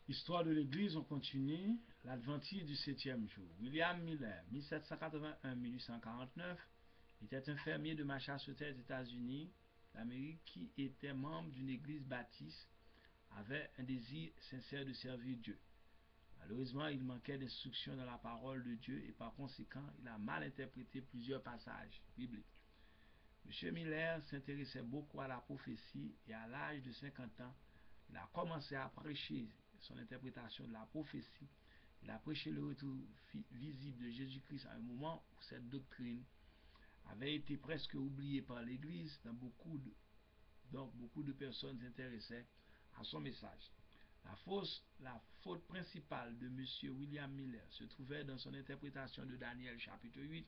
Histoire de l'Église, on continue. L'Adventiste du 7e jour. William Miller, 1781-1849, était un fermier de Massachusetts, États-Unis d'Amérique, qui était membre d'une église baptiste, avait un désir sincère de servir Dieu. Malheureusement, il manquait d'instruction dans la parole de Dieu et par conséquent, il a mal interprété plusieurs passages bibliques. M. Miller s'intéressait beaucoup à la prophétie et à l'âge de 50 ans, il a commencé à prêcher son interprétation de la prophétie. Il a prêché le retour visible de Jésus-Christ à un moment où cette doctrine avait été presque oubliée par l'Église, donc beaucoup de personnes s'intéressaient à son message. La faute principale de M. William Miller se trouvait dans son interprétation de Daniel chapitre 8.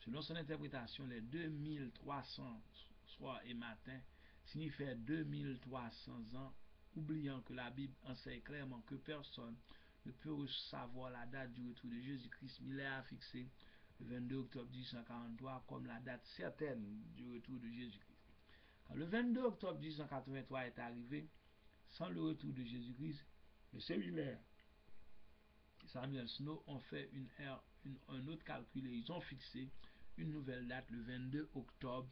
Selon son interprétation, les 2300 soirs et matins signifiaient 2300 ans, oubliant que la Bible enseigne clairement que personne ne peut savoir la date du retour de Jésus-Christ. Miller a fixé le 22 octobre 1843 comme la date certaine du retour de Jésus-Christ. Quand le 22 octobre 1883 est arrivé, sans le retour de Jésus-Christ, M. Miller et Samuel Snow ont fait un autre calcul et ils ont fixé une nouvelle date le 22 octobre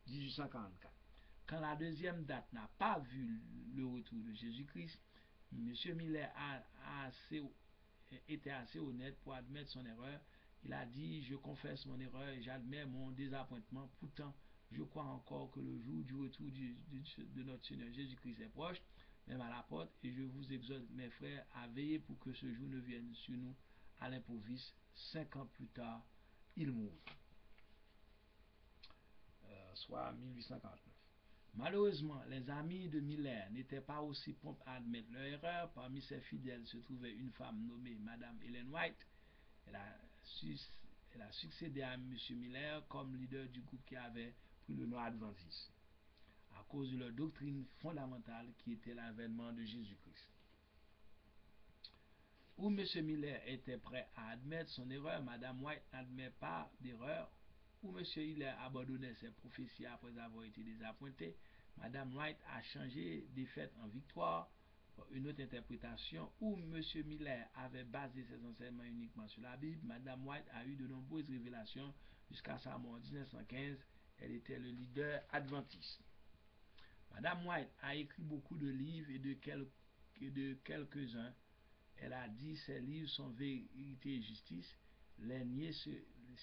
1844. Quand la deuxième date n'a pas vu le retour de Jésus-Christ, M. Miller était assez honnête pour admettre son erreur. Il a dit: je confesse mon erreur et j'admets mon désappointement. Pourtant, je crois encore que le jour du retour de notre Seigneur Jésus-Christ est proche, même à la porte, et je vous exhorte, mes frères, à veiller pour que ce jour ne vienne sur nous à l'improviste. 5 ans plus tard, il mourut, soit 1849. Malheureusement, les amis de Miller n'étaient pas aussi prompts à admettre leur erreur. Parmi ses fidèles se trouvait une femme nommée Madame Ellen White. Elle a succédé à M. Miller comme leader du groupe qui avait pris le nom adventiste, à cause de leur doctrine fondamentale qui était l'avènement de Jésus-Christ. Où M. Miller était prêt à admettre son erreur, Mme White n'admet pas d'erreur. Où M. Miller abandonnait ses prophéties après avoir été désappointé, Mme White a changé défaite en victoire. Une autre interprétation où M. Miller avait basé ses enseignements uniquement sur la Bible, Mme White a eu de nombreuses révélations jusqu'à sa mort en 1915. Elle était le leader adventiste. Mme White a écrit beaucoup de livres et de quelques-uns. Elle a dit: ces livres sont vérité et justice. Les niais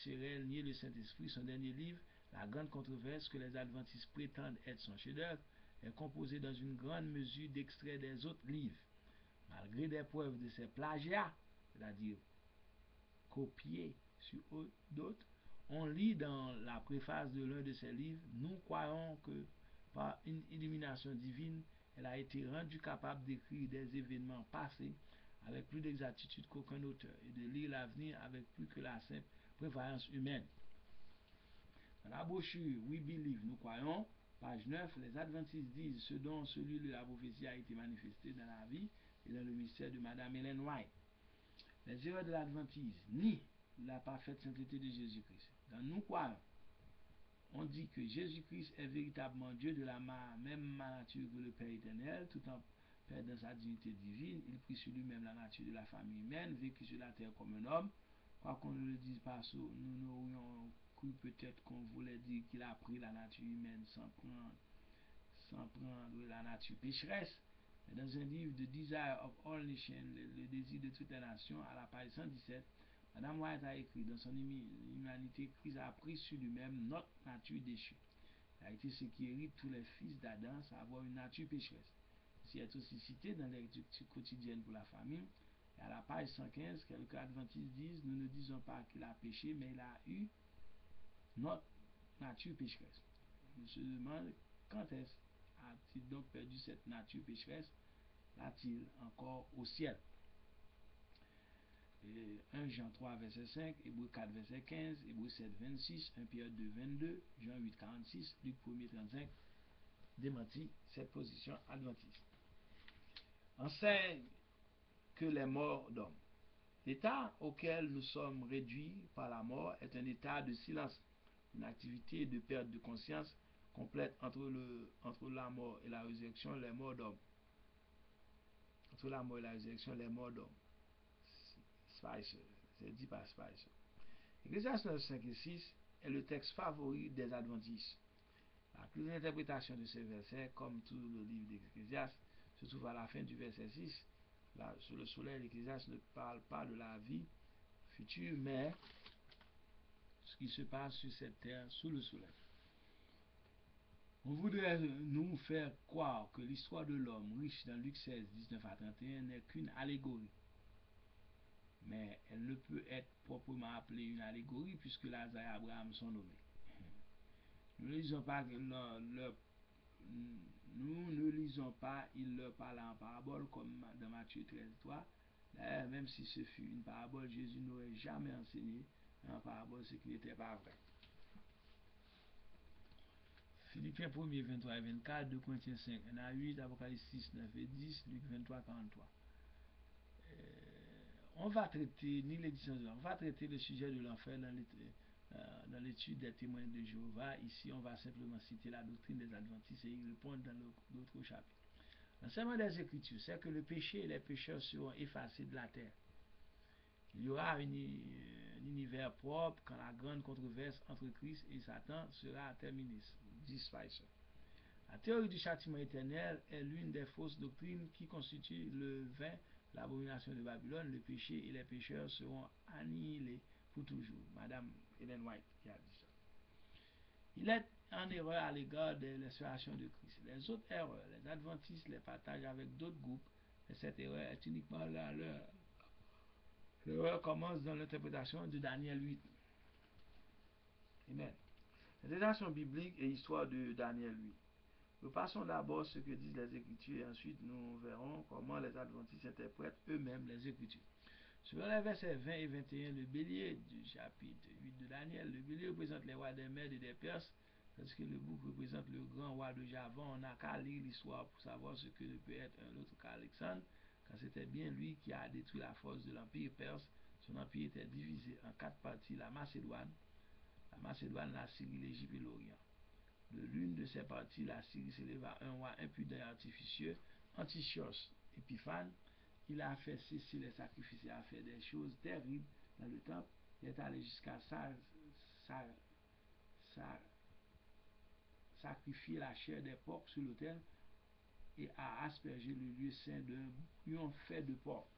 seraient nier le Saint-Esprit. Son dernier livre, La grande controverse, que les adventistes prétendent être son chef-d'œuvre, est composé dans une grande mesure d'extraits des autres livres. Malgré des preuves de ces plagiats, c'est-à-dire copiés sur d'autres, on lit dans la préface de l'un de ces livres: nous croyons que par une illumination divine, elle a été rendue capable d'écrire des événements passés avec plus d'exactitude qu'aucun auteur, et de lire l'avenir avec plus que la simple prévoyance humaine. Dans la brochure We Believe, nous croyons, page 9, les adventistes disent ce dont celui de la prophétie a été manifesté dans la vie et dans le mystère de Mme Ellen White. Les erreurs de l'adventisme nient la parfaite sainteté de Jésus-Christ. Dans nous croyons, on dit que Jésus-Christ est véritablement Dieu de la même nature que le Père éternel, tout en perdant sa dignité divine. Il prit sur lui-même la nature de la famille humaine, vécut sur la terre comme un homme. Quoi qu'on ne le dise pas, nous n'aurions cru peut-être qu'on voulait dire qu'il a pris la nature humaine sans prendre la nature pécheresse. Mais dans un livre, The Desire of All Nations, le désir de toutes les nations, à la page 117, Mme White a écrit: dans son humanité, Christ a pris sur lui-même notre nature déchue. Il a été ce qui hérite tous les fils d'Adam, savoir une nature pécheresse. Ceci est aussi cité dans les lectures quotidiennes pour la famille. Et à la page 115, quelques adventistes disent: nous ne disons pas qu'il a péché, mais il a eu notre nature pécheresse. On se demande quand est-ce a-t-il donc perdu cette nature pécheresse? L'a-t-il encore au ciel? 1 Jean 3 verset 5, Hébreux 4 verset 15, Hébreux 7 26, 1 Pierre 2 22, Jean 8 46, Luc 1 35 démentit cette position adventiste. Enseigne que les morts dorment. L'état auquel nous sommes réduits par la mort est un état de silence, une activité de perte de conscience complète. Entre la mort et la résurrection, les morts dorment. entre la mort et la résurrection, les morts dorment. Spicer, c'est dit par Spicer. Ecclésiaste 9, 5 et 6 est le texte favori des adventistes. La plus interprétation de ce verset, comme tout le livre d'Ecclésiaste, se trouve à la fin du verset 6. Là, sur le soleil, l'Ecclésiaste ne parle pas de la vie future, mais ce qui se passe sur cette terre sous le soleil. On voudrait nous faire croire que l'histoire de l'homme riche dans Luc 16, 19 à 31 n'est qu'une allégorie. Mais elle ne peut être proprement appelée une allégorie puisque Lazare et Abraham sont nommés. Nous ne lisons pas il leur parle en parabole comme dans Matthieu 13, 3. D'ailleurs, même si ce fut une parabole, Jésus n'aurait jamais enseigné en parabole ce qui n'était pas vrai. Philippiens 1er, 23 et 24, 2 Corinthiens 5, 1 à 8, Apocalypse 6, 9 et 10, Luc 23, 43. On va traiter, on va traiter le sujet de l'enfer dans l'étude des témoins de Jéhovah. Ici, on va simplement citer la doctrine des adventistes et y répondre dans d'autres chapitres. L'enseignement des Écritures, c'est que le péché et les pécheurs seront effacés de la terre. Il y aura un univers propre quand la grande controverse entre Christ et Satan sera terminée, dit Spicer. La théorie du châtiment éternel est l'une des fausses doctrines qui constituent le vin, l'abomination de Babylone. Le péché et les pécheurs seront annihilés pour toujours. Madame Ellen White qui a dit ça. Il est en erreur à l'égard de l'inspiration de Christ. Les autres erreurs, les adventistes les partagent avec d'autres groupes, mais cette erreur est uniquement la leur. L'erreur commence dans l'interprétation de Daniel 8. Amen. L'interprétation biblique et histoire de Daniel 8. Nous passons d'abord ce que disent les Écritures et ensuite nous verrons comment les adventistes interprètent eux-mêmes les Écritures. Selon les versets 20 et 21, le bélier du chapitre 8 de Daniel, le bélier représente les rois des Mèdes et des Perses, tandis que le bouc représente le grand roi de Javan. On n'a qu'à lire l'histoire pour savoir ce que peut être un autre qu'Alexandre, car c'était bien lui qui a détruit la force de l'empire perse. Son empire était divisé en 4 parties: la Macédoine, la Syrie, l'Égypte et l'Orient. De l'une de ces parties, la Syrie s'éleva un roi impudent et artificieux, Antiochos Épiphane. Il a fait cesser les sacrifices et a fait des choses terribles dans le temple. Il est allé jusqu'à sacrifier la chair des porcs sur l'autel et a aspergé le lieu saint d'un bouillon fait de porc.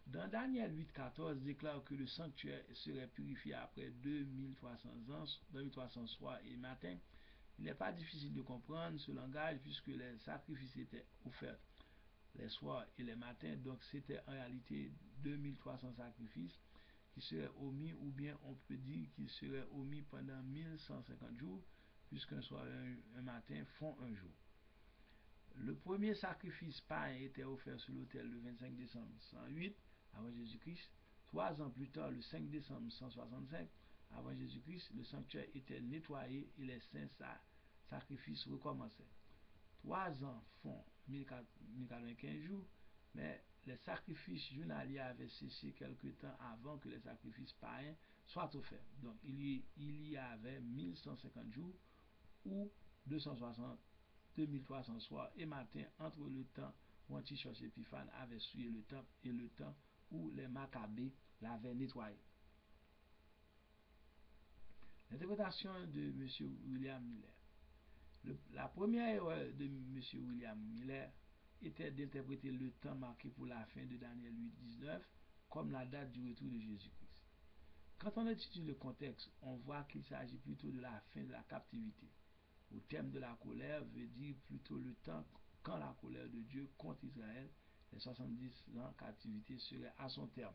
Dans Daniel 8,14 déclare que le sanctuaire serait purifié après 2300 soirs et matins. Il n'est pas difficile de comprendre ce langage puisque les sacrifices étaient offerts les soirs et les matins, donc c'était en réalité 2300 sacrifices qui seraient omis, ou bien on peut dire qu'ils seraient omis pendant 1150 jours, puisqu'un soir et un matin font un jour. Le premier sacrifice païen était offert sur l'autel le 25 décembre 108 avant Jésus-Christ. 3 ans plus tard, le 5 décembre 165 avant Jésus-Christ, le sanctuaire était nettoyé et les saints sacrifices recommençaient. 3 ans font 1095 jours, mais les sacrifices journaliers avaient cessé quelque temps avant que les sacrifices païens soient offerts. Donc il y avait 1150 jours ou 2300 soirs et matins entre le temps où Antiochos Épiphane avait souillé le temple et le temps où les Maccabées l'avaient nettoyé. L'interprétation de M. William Miller. La première erreur de M. William Miller était d'interpréter le temps marqué pour la fin de Daniel 8,19 comme la date du retour de Jésus-Christ. Quand on étudie le contexte, on voit qu'il s'agit plutôt de la fin de la captivité. Le terme de la colère veut dire plutôt le temps quand la colère de Dieu contre Israël, les 70 ans de captivité, serait à son terme.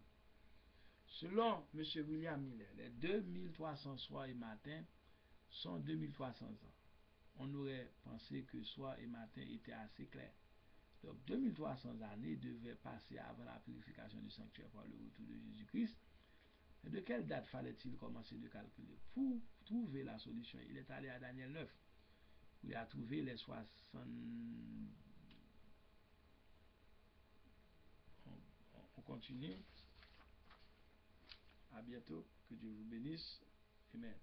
Selon M. William Miller, les 2300 soirs et matins sont 2300 ans. On aurait pensé que soir et matin étaient assez clairs. Donc 2300 années devaient passer avant la purification du sanctuaire par le retour de Jésus-Christ. Et de quelle date fallait-il commencer de calculer? Pour trouver la solution, il est allé à Daniel 9, où il a trouvé les 60... On continue. À bientôt. Que Dieu vous bénisse. Amen.